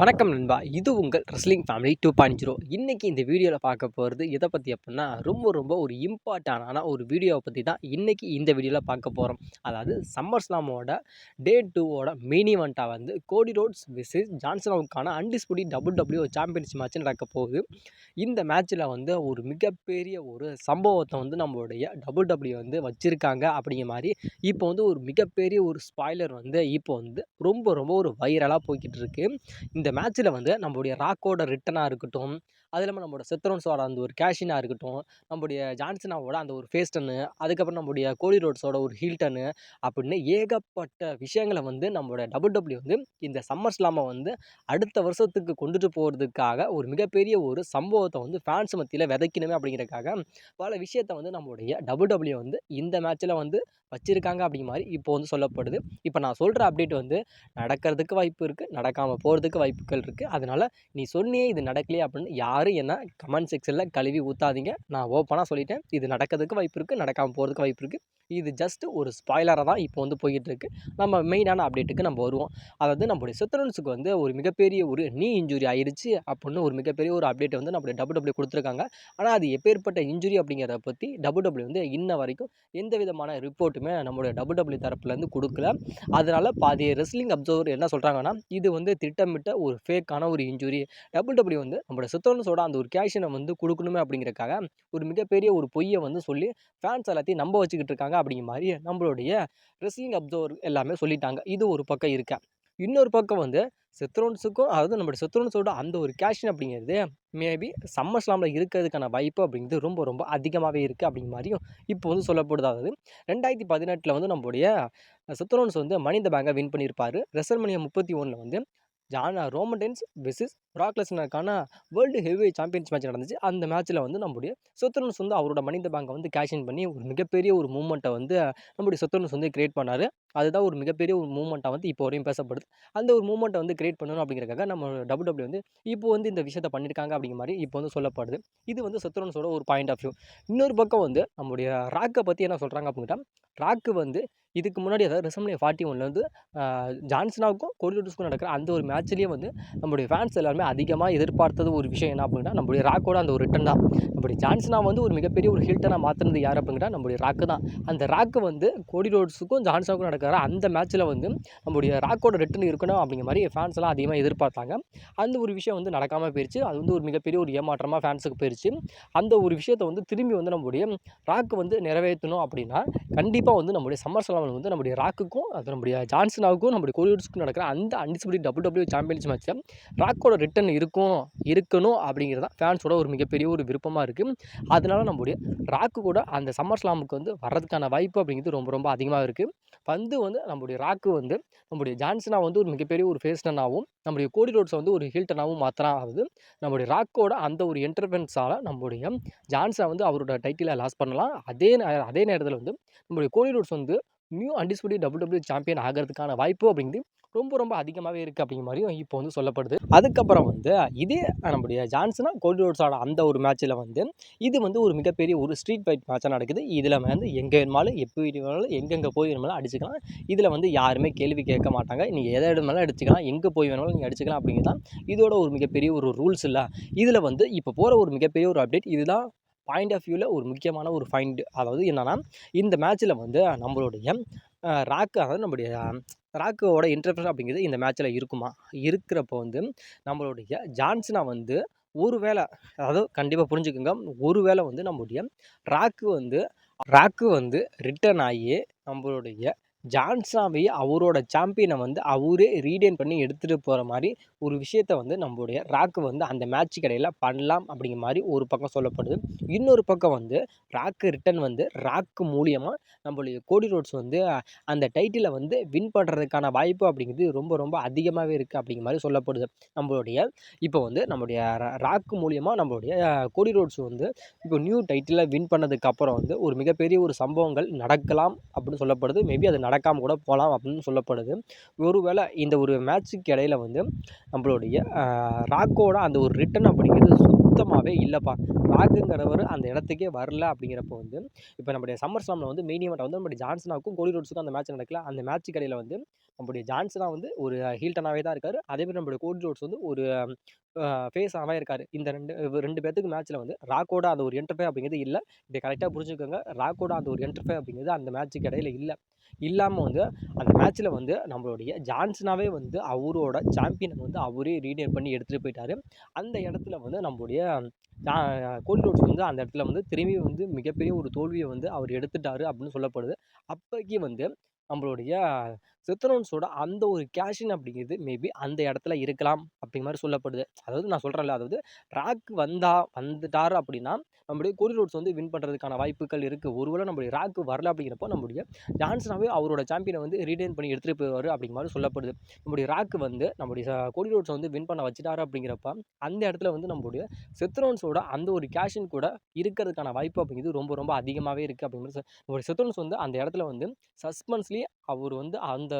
வணக்கம் நண்பா. இது உங்கள் ரெஸ்லிங் ஃபேமிலி 2.0. இன்னைக்கு இந்த வீடியோல பார்க்க போறது எத பத்தி அப்டின்னா, ரொம்ப ஒரு இம்பார்ட்டன்டான ஒரு வீடியோவ பத்தி தான் இன்னைக்கு இந்த வீடியோல பார்க்க போறோம். அதாவது சம்மர் ஸ்லாமோட டே 2 ஓட மெயின் ஈவென்ட்டா வந்து கோடி ரோட்ஸ் வெர்சஸ் ஜான் சீனாவுக்கான அன்டிஸ்பியூட்டட் WWE சாம்பியன்ஷிப் மேட்ச் நடக்க போகுது. இந்த மேட்ச்ல வந்து ஒரு மிகப்பெரிய ஒரு சம்பவத்த வந்து நம்மளுடைய WWE வந்து வச்சிருக்காங்க அப்படிங்கிற மாரி, இப்போ வந்து ஒரு மிகப்பெரிய ஒரு ஸ்பாய்லர் வந்து இப்போ வந்து ரொம்ப ஒரு வைரலா போய்க்கிட்டு இருக்கு. இந்த மேட்ச்சில் வந்து நம்மளுடைய ராக்கோட ரிட்டனாக இருக்கட்டும், அது இல்லாமல் நம்மளோட செத்ரோன்ஸோட அந்த ஒரு கேஷினாக இருக்கட்டும், நம்முடைய ஜான்சனாவோட அந்த ஒரு ஃபேஸ் டர்னு, அதுக்கப்புறம் நம்முடைய கோடி ரோட்ஸோட ஒரு ஹீல் டர்னு அப்படின்னு ஏகப்பட்ட விஷயங்களை வந்து நம்மளோட WWE வந்து இந்த சம்மர் ஸ்லாமை வந்து அடுத்த வருஷத்துக்கு கொண்டுட்டு போகிறதுக்காக ஒரு மிகப்பெரிய ஒரு சம்பவத்தை வந்து ஃபேன்ஸ் மத்தியில் விதைக்கணுமே அப்படிங்கிறதுக்காக பல விஷயத்தை வந்து நம்மளுடைய WWE வந்து இந்த மேட்ச்சில் வந்து வச்சிருக்காங்க அப்படிங்கிற மாதிரி இப்போ வந்து சொல்லப்படுது. இப்போ நான் சொல்கிற அப்டேட் வந்து நடக்கிறதுக்கு வாய்ப்பு இருக்குது, நடக்காமல் போகிறதுக்கு வாய்ப்புகள் இருக்குது. அதனால் நீ சொன்னியே இது நடக்கலையே அப்படின்னு யாரும் என்ன கமெண்ட் செக்ஷனில் கழுவி ஊற்றாதீங்க. நான் ஓப்பனாக சொல்லிட்டேன், இது நடக்கிறதுக்கு வாய்ப்பு இருக்குது, நடக்காமல் போகிறதுக்கு வாய்ப்பு இருக்குது. இது ஜஸ்ட் ஒரு ஸ்பாய்லராக தான் இப்போ வந்து போய்கிட்டு இருக்கு. நம்ம மெயினான அப்டேட்டுக்கு நம்ம வருவோம். அதாவது நம்முடைய செத்ரோன்ஸுக்கு வந்து ஒரு மிகப்பெரிய ஒரு நீ இன்ஜுரி ஆயிருச்சு அப்படின்னு ஒரு மிகப்பெரிய ஒரு அப்டேட் வந்து நம்முடைய WWE கொடுத்துருக்காங்க. ஆனால் அது எப்பேற்பட்ட இன்ஜுரி அப்படிங்கிறத பற்றி WWE வந்து இன்ன வரைக்கும் எந்த விதமான ரிப்போர்ட்டுமே நம்மளுடைய WWE தரப்புலேருந்து கொடுக்கல. அதனால பாதி ரெஸ்லிங் அப்சர்வர் என்ன சொல்கிறாங்கன்னா, இது வந்து திட்டமிட்ட ஒரு ஃபேக்கான ஒரு இன்ஜுரி. WWE வந்து நம்மளோட செத்ரோன்ஸோட அந்த ஒரு கேஷனை வந்து கொடுக்கணுமே அப்படிங்கிறதுக்காக ஒரு மிகப்பெரிய ஒரு பொய்யை வந்து சொல்லி ஃபேன்ஸ் எல்லாத்தையும் நம்ப வச்சுக்கிட்டு இருக்காங்க அப்படிங்கிற மாதிரி நம்மளுடைய ரெஸ்லிங் அப்சர்வர் எல்லாமே சொல்லிட்டாங்க. இது ஒரு பக்கம் இருக்க. இன்னொரு பக்கம் வந்து செத்ரோன்ஸுக்கும், அதாவது நம்மளுடைய செத்ரோன்ஸோட அந்த ஒரு கேஷன் அப்படிங்கிறது மேபி சம்மர் ஸ்லாமில் இருக்கிறதுக்கான வாய்ப்பு அப்படிங்கிறது ரொம்ப அதிகமாகவே இருக்குது அப்படிங்கிற மாதிரியும் இப்போ வந்து சொல்லப்படுது. அதாவது 2018 வந்து நம்மளுடைய செத்ரோன்ஸ் வந்து மனி இந்த பேங்கை வின் பண்ணியிருப்பார். ரெசல்மனியா 31 வந்து ரோமன் ரெயின்ஸ் வெர்சஸ் பிராக் லெஸ்னருக்கான வேர்ல்டு ஹெவிவெயிட் சாம்பியன்ஸ் மேட்ச் நடந்துச்சு. அந்த மேட்ச்சில் வந்து நம்முடைய செத்ரோன்ஸ் வந்து அவரோட மனி இந்த பேங்கை வந்து கேஷ் இன் பண்ணி ஒரு மிகப்பெரிய ஒரு மூவ்மெண்ட்டை வந்து நம்முடைய செத்ரோன்ஸ் வந்து கிரியேட் பண்ணார். அதுதான் ஒரு மிகப்பெரிய ஒரு மூவ்மெண்ட்டாக வந்து இப்போ வரையும் பேசப்படுது. அந்த ஒரு மூவ்மெண்ட்டை வந்து கிரியேட் பண்ணணும் அப்படிங்கிறதுக்காக நம்ம WWE வந்து இப்போ வந்து இந்த விஷயத்தை பண்ணியிருக்காங்க அப்படிங்கிற மாதிரி இப்போ வந்து சொல்லப்படுது. இது வந்து செத்ரோன்ஸோட ஒரு பாயிண்ட் ஆஃப் வியூ. இன்னொரு பக்கம் வந்து நம்முடைய ராக்கை பற்றி என்ன சொல்கிறாங்க அப்படின்னா, ராக்கு வந்து இதுக்கு முன்னாடி அதாவது ரெசல்மனியா 41 வந்து ஜான்சனாவுக்கும் கோடி ரோட்ஸ்க்கும் நடக்கிற அந்த ஒரு மேட்ச்லேயே வந்து நம்முடைய ஃபேன்ஸ் எல்லாருமே அதிகமாக எதிர்பார்த்தது ஒரு விஷயம் என்ன அப்படின்னா, நம்முடைய ராக்கோட அந்த ஒரு ரிட்டன் தான். நம்முடைய ஜான்சனா வந்து ஒரு மிகப்பெரிய ஒரு ஹில்டனாக மாற்றினது யார் அப்படின்னா நம்முடைய ராக்கு தான். அந்த ராக்கு வந்து கோடி ரோட்ஸுக்கும் ஜான்சனாவுக்கும் நடக்கிற அந்த மேட்ச்சில் வந்து நம்முடைய ராக்கோட ரிட்டன் இருக்கணும் அப்படிங்கிற மாதிரி ஃபேன்ஸ் எல்லாம் அதிகமாக எதிர்பார்த்தாங்க. அந்த ஒரு விஷயம் வந்து நடக்காமல் போயிடுச்சு. அது வந்து ஒரு மிகப்பெரிய ஒரு ஏமாற்றமாக ஃபேன்ஸுக்கு போயிடுச்சு. அந்த ஒரு விஷயத்தை வந்து திரும்பி வந்து நம்முடைய ராக்கு வந்து நிறைவேற்றணும் அப்படின்னா கண்டிப்பாக வந்து நம்முடைய சம்மர் ஸ்லாமில் வந்து நம்முடைய ராக்குக்கும், அது நம்முடைய ஜான்சனாவுக்கும், நம்முடைய கோடி ரோட்ஸ்க்கும் நடக்கிற அந்த அன்டிஸ்பியூட்டட் WWE சாம்பியன்ஷிப் மேட்ச்சில் ராக்கோட ரிட்டன் இருக்கணும் அப்படிங்கிறது தான் ஃபேன்ஸோட ஒரு மிகப்பெரிய ஒரு விருப்பமாக இருக்குது. அதனால நம்முடைய ராக்கு கூட அந்த சம்மர் ஸ்லாமுக்கு வந்து வர்றதுக்கான வாய்ப்பு அப்படிங்கிறது ரொம்ப அதிகமாக இருக்குது. வந்து நம்முடைய ராக்கு வந்து நம்முடைய ஜான்சனா வந்து ஒரு மிகப்பெரிய ஒரு ஃபேஸ் டர்னாகவும், நம்முடைய கோடி ரோட்ஸை வந்து ஒரு ஹீல் டர்னாகவும் மாற்றலாம். அதாவது நம்முடைய ராக்கோட அந்த ஒரு இன்டர்ஃபெரன்ஸால் நம்முடைய ஜான்சனா வந்து அவரோட டைட்டிலை லாஸ் பண்ணலாம். அதே நேரத்தில் வந்து நம்முடைய கோடி ரோட்ஸ் வந்து நியூ அன்டிஸ்பியூட்டட் WWE சாம்பியன் ஆகிறதுக்கான வாய்ப்பு அப்படிங்கிறது ரொம்ப அதிகமாகவே இருக்குது அப்படிங்கிற மாதிரியும் இப்போ வந்து சொல்லப்படுது. அதுக்கப்புறம் வந்து இதே நம்முடைய ஜான்சனா கோடி ரோட்ஸோட அந்த ஒரு மேட்ச்சில் வந்து இது வந்து ஒரு மிகப்பெரிய ஒரு ஸ்ட்ரீட் ஃபைட் மேட்சாக நடக்குது. இதில் வந்து எங்கே வேணுமாலும் எப்போ வேணுமாலும் எங்கெங்கே போய் வேணுமாலும் அடிச்சுக்கலாம். இதில் வந்து யாருமே கேள்வி கேட்க மாட்டாங்க. நீங்கள் எதை வேணுமாலும் அடிச்சுக்கலாம், எங்கே போய் வேணுமாலும் நீங்கள் அடிச்சுக்கலாம் அப்படிங்கிறது தான் இதோட ஒரு மிகப்பெரிய ஒரு ரூல்ஸ் இல்லை. இதில் வந்து இப்போ போகிற ஒரு மிகப்பெரிய ஒரு அப்டேட் இதுதான் பாயிண்ட் ஆஃப் வியூவில் ஒரு முக்கியமான ஒரு ஃபைண்ட். அதாவது என்னன்னா, இந்த மேட்ச்சில் வந்து நம்மளுடைய ராக்கு, அதாவது நம்முடைய ராக்கோட இன்டர்ஃபெரன்ஸ் அப்படிங்கிறது இந்த மேட்ச்சில் இருக்குமா? இருக்கிறப்போ வந்து நம்மளுடைய ஜான்சனா வந்து ஒரு வேளை, அதாவது கண்டிப்பாக புரிஞ்சுக்கோங்க, ஒரு வேளை வந்து நம்முடைய ராக்கு வந்து ரிட்டர்ன் ஆகி நம்மளுடைய ஜான்சனாவையே அவரோட சாம்பியனை வந்து அவரே ரீடைன் பண்ணி எடுத்துகிட்டு போகிற மாதிரி ஒரு விஷயத்தை வந்து நம்மளுடைய ராக்கு வந்து அந்த மேட்ச்சுக்கு இடையில பண்ணலாம் அப்படிங்கிற மாதிரி ஒரு பக்கம் சொல்லப்படுது. இன்னொரு பக்கம் வந்து ராக்கு ரிட்டன் வந்து ராக்கு மூலியமாக நம்மளுடைய கோடி ரோட்ஸ் வந்து அந்த டைட்டிலை வந்து வின் பண்ணுறதுக்கான வாய்ப்பு அப்படிங்கிறது ரொம்ப அதிகமாகவே இருக்குது அப்படிங்கிற மாதிரி சொல்லப்படுது. நம்மளுடைய இப்போ வந்து நம்மளுடைய ராக்கு மூலியமாக நம்மளுடைய கோடி ரோட்ஸ் வந்து இப்போ நியூ டைட்டிலை வின் பண்ணதுக்கப்புறம் வந்து ஒரு மிகப்பெரிய ஒரு சம்பவங்கள் நடக்கலாம் அப்படின்னு சொல்லப்படுது. மேபி அது நடக்காமல் கூட போகலாம் அப்படின்னு சொல்லப்படுது. ஒருவேளை இந்த ஒரு மேட்ச்சுக்கு இடையில வந்து நம்மளுடைய ராக்கோட அந்த ஒரு ரிட்டன் அப்படிங்கிறது சுத்தமாகவே இல்லைப்பா. ராக்குங்கிறவர் அந்த இடத்துக்கே வரல அப்படிங்கிறப்போ வந்து இப்போ நம்முடைய சம்மர் ஸ்லாமில் வந்து மெயின் ஈவெண்ட் வந்து நம்முடைய ஜான்சனாவுக்கும் கோடி ரோட்ஸுக்கும் அந்த மேட்ச் நடக்கல. அந்த மேட்ச்சுக்கு இடையில வந்து நம்முடைய ஜான்சனா வந்து ஒரு ஹீல்டனாவே தான் இருக்காரு. அதேமாரி நம்முடைய கோடி ரோட்ஸ் வந்து ஒரு ஃபேஸாவே இருக்காரு. இந்த 2 பேத்துக்கு மேட்ச்ல வந்து ராக்கோட அந்த ஒரு இன்டர்ஃபே அப்படிங்கிறது இல்ல. இத கரெக்ட்டா புரிஞ்சுக்கோங்க. ராக்கோட அந்த ஒரு இன்டர்ஃபே அப்படிங்கிறது அந்த மேட்ச்சுக்கு இடையில இல்ல. இல்லாம வந்து அந்த மேட்ச்ல வந்து நம்மளுடைய ஜான்சனாவே வந்து அவரோட சாம்பியன வந்து அவரே ரீடெயின் பண்ணி எடுத்துட்டு போயிட்டாரு. அந்த இடத்துல வந்து நம்முடைய ஜா கோடி ரோட்ஸ் வந்து அந்த இடத்துல வந்து திரும்பி வந்து மிகப்பெரிய ஒரு தோல்விய வந்து அவர் எடுத்துட்டாரு அப்படின்னு சொல்லப்படுது. அப்பக்கி வந்து நம்மளுடைய செத் ரோல்ஸோட அந்த ஒரு கேஷ் இன் அப்படிங்கிறது மேபி அந்த இடத்துல இருக்கலாம் அப்படிங்கிற மாரி சொல்லப்படுது. அதாவது நான் சொல்றேன்ல, அதாவது ராக் வந்துட்டாரு அப்படின்னா, நம்முடைய கோடி ரோட்ஸ் வந்து வின் பண்றதுக்கான வாய்ப்புகள் இருக்கு. ஒருவேளை நம்முடைய ராக் வரல அப்படிங்கிறப்போ, நம்முடைய ஜான்சனாவே அவரோட சாம்பியன வந்து ரீடெயின் பண்ணி எடுத்துட்டு போயிருவாரு அப்படிங்கிற மாரி சொல்லப்படுது. நம்முடைய ராக் வந்து நம்முடைய கோடி ரோட்ஸ வந்து வின் பண்ண வச்சுட்டாரு அப்படிங்கிறப்ப, அந்த இடத்துல வந்து நம்முடைய செத் ரோல்ஸோட அந்த ஒரு கேஷ் இன் கூட இருக்கிறதுக்கான வாய்ப்பு அப்படிங்கிறது ரொம்ப ரொம்ப அதிகமாவே இருக்கு அப்படிங்கிற மாரி நம்முடைய செத் ரோல்ஸ் வந்து அந்த இடத்துல வந்து சஸ்பென்ஸ்லயே அவர் வந்து அந்த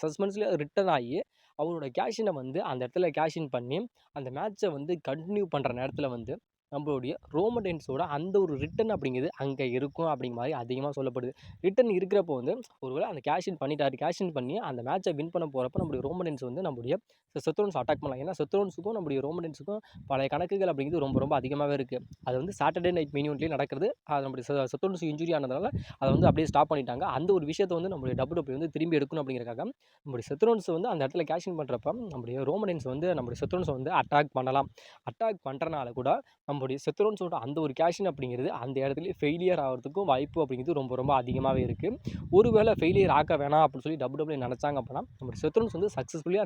சஸ்பென்ஸ்ல ரிட்டர்ன் ஆகி அவரோட கேஷினை வந்து அந்த இடத்துல கேஷின் பண்ணி அந்த மேட்சை வந்து கண்டினியூ பண்ணுற நேரத்தில் வந்து நம்மளுடைய ரோமடென்ஸோட அந்த ஒரு ரிட்டன் அப்படிங்கிறது அங்கே இருக்கும் அப்படிங்கிற மாதிரி அதிகமாக சொல்லப்படுது. ரிட்டன் இருக்கிறப்போ வந்து ஒருவேளை அந்த கேஷின் பண்ணிட்டாரு, கேஷின் பண்ணி அந்த மேட்சை வின் பண்ண போகிறப்ப நம்மளுடைய ரோமடென்ஸ் வந்து நம்மளுடைய செத்தோன்ஸ் அட்டாக் பண்ணலாம். ஏன்னா செத்தோன்ஸுக்கும் நம்மளுடைய ரோமடென்ஸுக்கும் பழைய கணக்குகள் அப்படிங்கிறது ரொம்ப ரொம்ப அதிகமாகவே இருக்குது. அது வந்து சாட்டர்டே நைட் மினியூன்லேயே நடக்கிறது. அது நம்மளுடைய செத்தோன்ஸ் இன்ஜுரி ஆனதுனால அதை வந்து அப்படியே ஸ்டாப் பண்ணிட்டாங்க. அந்த ஒரு விஷயத்தை வந்து நம்மளுடைய WWE வந்து திரும்பி எடுக்கணும் அப்படிங்கிறக்காக நம்முடைய செத்ரோன்ஸ் வந்து அந்த இடத்துல கேஷிங் பண்ணுறப்ப நம்முடைய ரோமனன்ஸ் வந்து நம்முடைய செத்ரோன்ஸை வந்து அட்டாக் பண்ணலாம். அட்டாக் பண்ணுறனால கூட நம்முடைய செத்ரோன்ஸோட அந்த ஒரு கேஷின் அப்படிங்கிறது அந்த இடத்துல ஃபெயிலியர் ஆகிறதுக்கும் வாய்ப்பு அப்படிங்கிறது ரொம்ப ரொம்ப அதிகமாகவே இருக்குது. ஒருவேளை ஃபெயிலியர் ஆக்க வேணாம் அப்படின்னு சொல்லி WWE நினச்சாங்க அப்படின்னா நம்முடைய செத்ரோன்ஸ் வந்து சக்ஸஸ்ஃபுல்லி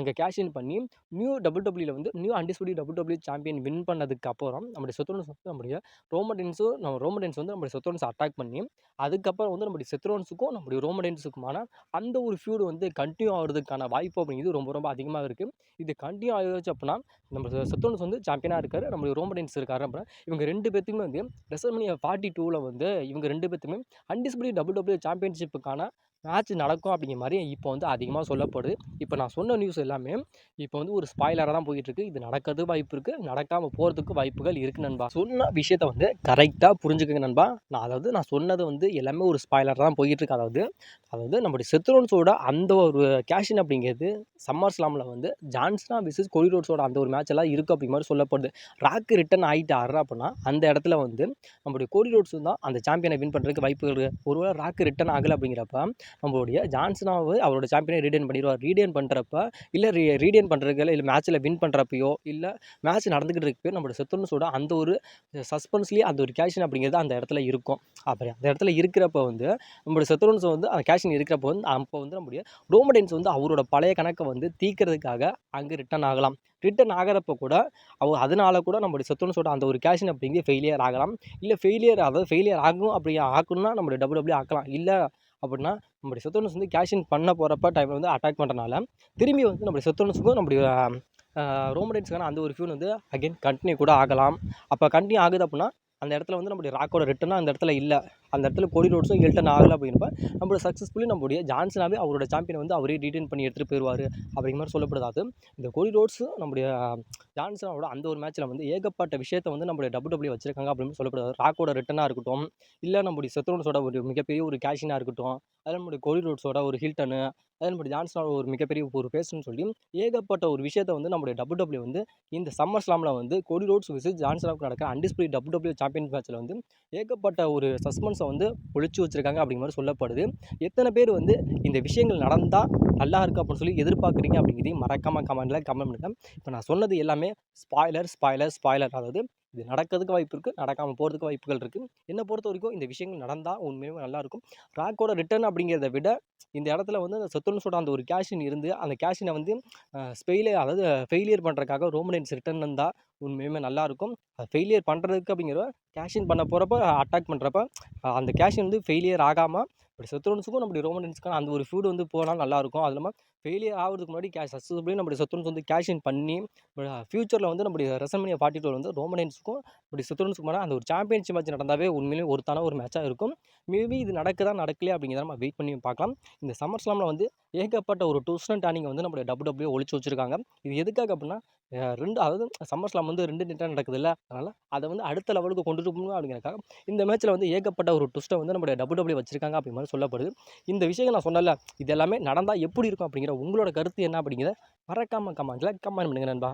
அங்கே கேஷின் பண்ணி நியூ WWE வந்து new undisputed WWE champion win பண்ணதுக்கு அப்புறம் நம்முடைய செத்ரோன்ஸ் வந்து நம்முடைய ரோமடென்ஸ் வந்து நம்முடைய செத்ரோன்ஸ் அட்டாக் பண்ணி அதுக்கப்புறம் வந்து நம்முடைய செத்ரோன்ஸுக்கும் நம்முடைய ரோமடென்ஸுக்குமான அந்த ஒரு ஃபியூடு வந்து கண்டினியூ ஆகிறதுக்கான வாய்ப்பு அப்படிங்கிறது ரொம்ப ரொம்ப அதிகமாக இருக்குது. இது கண்டினியூ ஆகிடுச்சு அப்படின்னா நம்ம செத்ரோன்ஸ் வந்து சாம்பியனாக இருக்காரு, நம்மளுடைய ரோமடென்ஸ் இருக்காரு அப்படின்னா இவங்க 2 பேத்துக்குமே வந்து ரெசல்மனியா 42ல் வந்து இவங்க 2 பேத்துக்குமே அன்டிஸ்பியூட்டட் WWE சாம்பியன்ஷிப்புக்கான மேட்ச் நடக்கும் அப்படிங்கிற மாதிரி இப்போ வந்து அதிகமாக சொல்லப்படுது. இப்போ நான் சொன்ன நியூஸ் எல்லாமே இப்போ வந்து ஒரு ஸ்பாய்லராக தான் போயிட்டுருக்கு. இது நடக்கிறதுக்கு வாய்ப்பு இருக்குது, நடக்காமல் போகிறதுக்கு வாய்ப்புகள் இருக்குது நண்பா. சொன்ன விஷயத்தை வந்து கரெக்டாக புரிஞ்சுக்கங்க நண்பா. நான் சொன்னது வந்து எல்லாமே ஒரு ஸ்பாய்லர் தான் போயிட்டுருக்கு. அதாவது நம்முடைய செத்ரோன்ஸோட அந்த ஒரு கேஷின் அப்படிங்கிறது சம்மர் ஸ்லாமில் வந்து ஜான்சனா விசஸ் கோடி ரோட்ஸோட அந்த ஒரு மேட்ச் எல்லாம் இருக்குது அப்படிங்கிற மாதிரி சொல்லப்படுது. ராக் ரிட்டன் ஆகிட்டாரு அப்படின்னா அந்த இடத்துல வந்து நம்முடைய கோடி ரோட்ஸ் தான் அந்த சாம்பியனை வின் பண்ணுறதுக்கு வாய்ப்புகள் இருக்குது. ஒருவேளை ராக் ரிட்டன் ஆகலை அப்படிங்கிறப்ப நம்மளுடைய ஜான்சனாவை அவரோட சாம்பியனை ரீடைன் பண்ணிடுவார். ரீடைன் பண்ணுறப்ப இல்லை ரீடைன் பண்ணுறதுக்கு இல்லை மேட்ச்சில் வின் பண்ணுறப்பையோ இல்லை மேட்ச் நடந்துக்கிட்டு இருக்கப்போ நம்மளோட செத்ரோன்ஸோட அந்த ஒரு சஸ்பென்ஸ்லேயே அந்த ஒரு கேஷின் அப்படிங்கிறது அந்த இடத்துல இருக்கும். அப்படி அந்த இடத்துல இருக்கிறப்ப வந்து நம்மளுடைய செத்ரோன்ஸ் வந்து அந்த கேஷின் இருக்கிறப்போ வந்து அப்போ வந்து நம்முடைய ரோமடென்ஸ் வந்து அவரோட பழைய கணக்கை வந்து தீர்க்கிறதுக்காக அங்கே ரிட்டன் ஆகலாம். ரிட்டன் ஆகிறப்ப கூட அதனால கூட நம்மளுடைய செத்ரோன்ஸோட அந்த ஒரு கேஷின் அப்படிங்கிறது ஃபெயிலியர் ஆகலாம். இல்லை ஃபெயிலியர் ஆகும் அப்படி ஆகணும்னா நம்மளுடைய WWE ஆக்கலாம். இல்லை அப்படின்னா நம்முடைய செத்ரோன்ஸ் வந்து கேஷின் பண்ண போகிறப்ப டைமில் வந்து அட்டாக் பண்ணுறனால திரும்பி வந்து நம்முடைய செத்ரோன்ஸுக்கும் நம்முடைய ரோமடென்ஸுக்கான அந்த ஒரு ஃபியூன் வந்து அகைன் கண்டினியூ கூட ஆகலாம். அப்போ கண்டினியூ ஆகுது அப்படின்னா அந்த இடத்துல வந்து நம்முடைய ராக்கோட ரிட்டனாக அந்த இடத்துல இல்லை. அந்த இடத்துல கோடி ரோட்ஸும் ஹில்டன் ஆகலை அப்படிங்கிறப்ப நம்மளோட சக்ஸஸ்ஃபுல்லி நம்முடைய ஜான்சனாவே அவரோட சாம்பியனை வந்து அவரே ரீடைன் பண்ணி எடுத்துகிட்டு போயிடுவார் அப்படிங்கிற மாதிரி சொல்லப்படுது. இந்த கோடி ரோட்ஸும் நம்முடைய ஜான்சனாவோட அந்த ஒரு மேட்ச்சில் வந்து ஏகப்பட்ட விஷயத்தை வந்து நம்முடைய WWE வச்சிருக்காங்க அப்படின்னு சொல்லப்படுது. ராக்கோட ரிட்டனாக இருக்கட்டும், இல்லை நம்முடைய செத்ரோன்ஸோட ஒரு மிகப்பெரிய ஒரு கேஷினாக இருக்கட்டும், அதில் நம்முடைய கோடி ரோட்ஸோட ஒரு ஹில்டனு, அதில் நம்முடைய ஜான்சனோட ஒரு மிகப்பெரிய ஒரு ஃபேஸ்ன்னு சொல்லி ஏகப்பட்ட ஒரு விஷயத்தை வந்து நம்முடைய WWE வந்து இந்த சம்மர் ஸ்லாமில் வந்து கோடி ரோட்ஸ் விசஸ் ஜான்சனாவுக்கு நடக்கிற அன்டிஸ்பியூட்டட் WWE சாம்பியன் மேட்ச்சில் வந்து ஏகப்பட்ட ஒரு சஸ்பென்ஸை வந்து ஒழிச்சு வச்சிருக்காங்க அப்படிங்கிற மாதிரி சொல்லப்படுது. எத்தனை பேர் வந்து இந்த விஷயங்கள் நடந்தால் நல்லா இருக்குது அப்படின்னு சொல்லி எதிர்பார்க்குறீங்க அப்படிங்கிறதையும் மறக்காமல் கமெண்ட் பண்ணுங்க. இப்போ நான் சொன்னது எல்லாமே ஸ்பாய்லர். அதாவது இது நடக்கிறதுக்கு வாய்ப்பு இருக்குது, நடக்காமல் போகிறதுக்கு வாய்ப்புகள் இருக்குது. என்னை பொறுத்த வரைக்கும் இந்த விஷயங்கள் நடந்தால் உண்மையுமே நல்லாயிருக்கும். ராக்கோட ரிட்டர்ன் அப்படிங்கிறத விட இந்த இடத்துல வந்து அந்த செத்ரோன்ஸோட அந்த ஒரு கேஷின் இருந்து அந்த கேஷினை வந்து ஃபெயிலியர் பண்ணுறதுக்காக ரோமனன்ஸ் ரிட்டர்ன் இருந்தால் உண்மையுமே நல்லாயிருக்கும். ஃபெயிலியர் பண்ணுறதுக்கு அப்படிங்கிற கேஷின் பண்ண போகிறப்ப அட்டாக் பண்ணுறப்ப அந்த கேஷின் வந்து ஃபெயிலியர் ஆகாமல் இப்படி செத்ரோன்ஸுக்கும் நம்முடைய ரோமனன்ஸுக்கான அந்த ஒரு ஃபியூடு வந்து போனால் நல்லாயிருக்கும். அது இல்லாமல் ஃபெயிலியர் ஆகிறதுக்கு முன்னாடி சக்ஸஸ்ஃபுல்லி நம்முடைய செத்ரோன்ஸ் வந்து கேஷின் பண்ணி ஃபியூச்சரில் வந்து நம்முடைய ரெசல்மனியா 42 வந்து ரோமனன்ஸுக்கும் நம்முடைய செத்ரோன்ஸுக்குமான அந்த ஒரு சாம்பியன்ஷிப் மேட்ச் நடந்தாவே உண்மையிலேயே ஒருத்தான ஒரு மேட்சாக இருக்கும். மேபி இது நடக்கலையா அப்படிங்கிறத நம்ம வெயிட் பண்ணி பார்க்கலாம். இந்த சம்மர் ஸ்லாமில் வந்து ஏகப்பட்ட ஒரு ட்விஸ்ட் அண்ட் டர்னிங் வந்து நம்முடைய WWE ஒளிச்சு வச்சிருக்காங்க. இது எதுக்காக அப்டின்னா, 2 அதாவது சம்மர் ஸ்லாம் வந்து 2 நீட்டா நடக்குதுல்ல. அதனால அத வந்து அடுத்த லெவலுக்கு கொண்டுட்டு போகணும் அப்படிங்கிறதுக்காக, இந்த மேட்ச்ல வந்து ஏகப்பட்ட ஒரு ட்விஸ்ட்ட வந்து நம்முடைய WWE வச்சிருக்காங்க அப்படிங்கிற மாரி சொல்லப்படுது. இந்த விஷயங்கள் நான் சொன்னேன்ல, இது எல்லாமே நடந்தா எப்படி இருக்கும் அப்படிங்கிற உங்களோட கருத்து என்ன அப்படிங்கிறத மறக்காம கமெண்ட்ல கமெண்ட் பண்ணுங்க நண்பா.